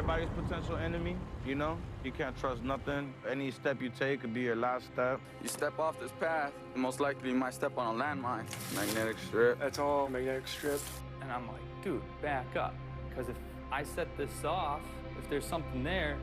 everybody's potential enemy, you know? You can't trust nothing. Any step you take could be your last step. You step off this path, most likely you might step on a landmine. Magnetic strip. That's all magnetic strip. And I'm like, dude, back up. Because if I set this off, if there's something there,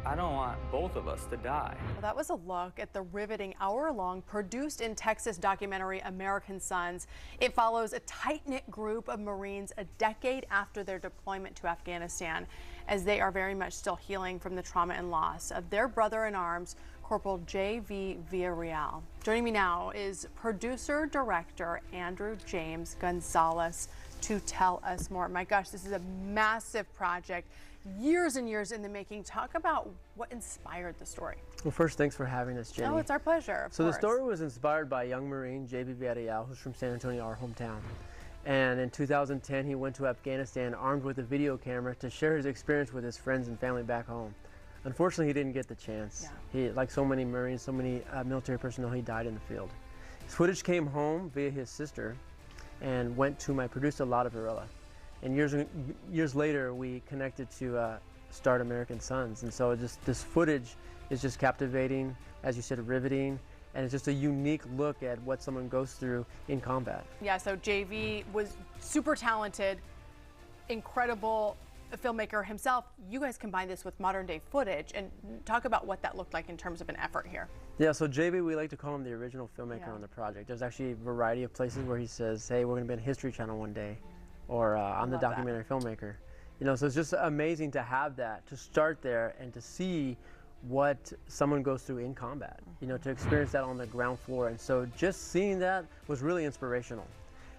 I don't want both of us to die. Well, that was a look at the riveting hour-long produced in Texas documentary American Sons. It follows a tight-knit group of Marines a decade after their deployment to Afghanistan, as they are very much still healing from the trauma and loss of their brother-in-arms, Corporal J.V. Villarreal. Joining me now is producer-director Andrew James Gonzalez to tell us more. My gosh, this is a massive project, years and years in the making. Talk about what inspired the story. Well, first, thanks for having us, Jenny. Oh, it's our pleasure. So the story was inspired by a young Marine, J.V. Villarreal, who's from San Antonio, our hometown. And in 2010, he went to Afghanistan armed with a video camera to share his experience with his friends and family back home. Unfortunately, he didn't get the chance. Yeah. He, like so many Marines, so many military personnel, he died in the field. His footage came home via his sister and went to my producer, Lada Varela. And years later, we connected to start American Sons. And so this footage is just captivating, as you said, riveting, and it's just a unique look at what someone goes through in combat. Yeah, so JV was super talented, incredible filmmaker himself. You guys combine this with modern day footage and talk about what that looked like in terms of an effort here. Yeah, so JV, we like to call him the original filmmaker on the project. There's actually a variety of places where he says, hey, we're gonna be on History Channel one day, or I'm the documentary filmmaker. You know, so it's just amazing to have that, to start there and to see what someone goes through in combat, you know, to experience that on the ground floor. And so just seeing that was really inspirational.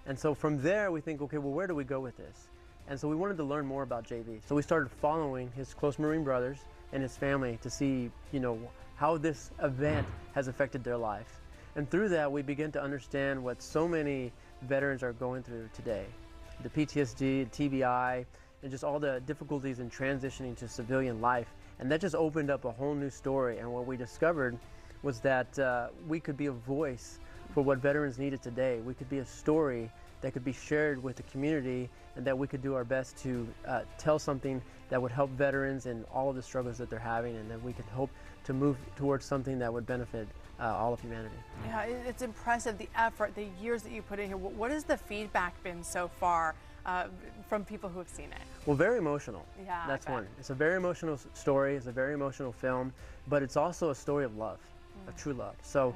And so from there we think, okay, well, where do we go with this? And so we wanted to learn more about JV. So we started following his close Marine brothers and his family to see, you know, how this event has affected their life. And through that, we begin to understand what so many veterans are going through today. The PTSD, TBI, and just all the difficulties in transitioning to civilian life. And that just opened up a whole new story. And what we discovered was that we could be a voice for what veterans needed today. We could be a story that could be shared with the community, and that we could do our best to tell something that would help veterans in all of the struggles that they're having, and that we could hope to move towards something that would benefit all of humanity. Yeah, it's impressive, the effort, the years that you put in here. What has the feedback been so far from people who have seen it? Well, very emotional. Yeah, that's one. It's a very emotional story. It's a very emotional film, but it's also a story of love, of true love. So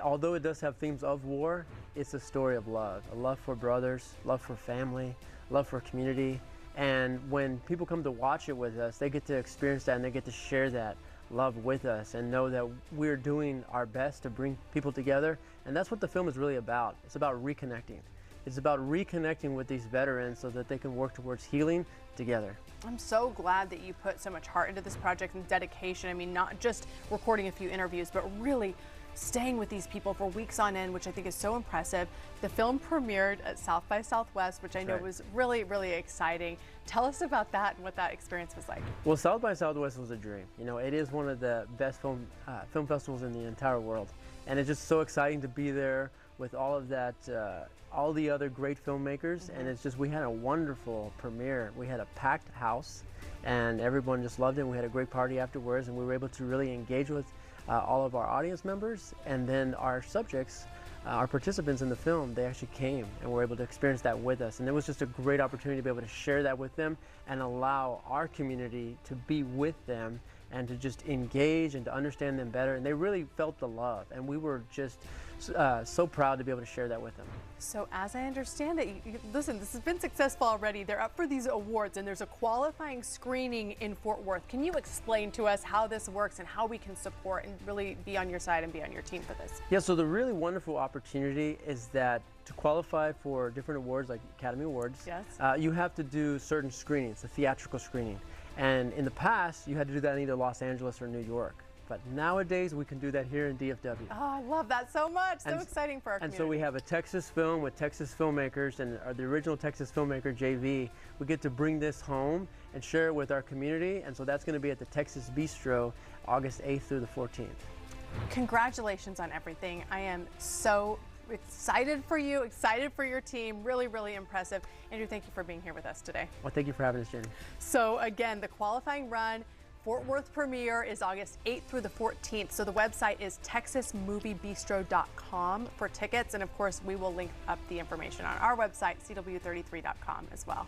although it does have themes of war, it's a story of love, a love for brothers, love for family, love for community. And when people come to watch it with us, they get to experience that and they get to share that love with us and know that we're doing our best to bring people together. And that's what the film is really about. It's about reconnecting. It's about reconnecting with these veterans so that they can work towards healing together. I'm so glad that you put so much heart into this project and dedication. I mean, not just recording a few interviews, but really staying with these people for weeks on end, which I think is so impressive. The film premiered at South by Southwest, which I know was really, really exciting. Tell us about that and what that experience was like. Well, South by Southwest was a dream. You know, it is one of the best film festivals in the entire world. And it's just so exciting to be there with all of that, all the other great filmmakers. And it's just, we had a wonderful premiere. We had a packed house and everyone just loved it. We had a great party afterwards, and we were able to really engage with all of our audience members, and then our subjects, our participants in the film, they actually came and were able to experience that with us. And it was just a great opportunity to be able to share that with them and allow our community to be with them and to just engage and to understand them better. And they really felt the love, and we were just so proud to be able to share that with them. So as I understand it, listen, this has been successful already. They're up for these awards, and there's a qualifying screening in Fort Worth. Can you explain to us how this works and how we can support and really be on your side and be on your team for this? Yeah, so the really wonderful opportunity is that to qualify for different awards like Academy Awards, you have to do certain screenings, a theatrical screening. And in the past, you had to do that in either Los Angeles or New York. But nowadays, we can do that here in DFW. Oh, I love that so much. So exciting for our community. And so we have a Texas film with Texas filmmakers, and the original Texas filmmaker, JV. We get to bring this home and share it with our community. And so that's going to be at the Texas Bistro, August 8th through the 14th. Congratulations on everything. I am so excited for you, excited for your team. Really, really impressive. Andrew, thank you for being here with us today. Well, thank you for having us, Jenny. So again, the qualifying run, Fort Worth premiere is August 8th through the 14th. So the website is texasmoviebistro.com for tickets. And of course, we will link up the information on our website, cw33.com as well.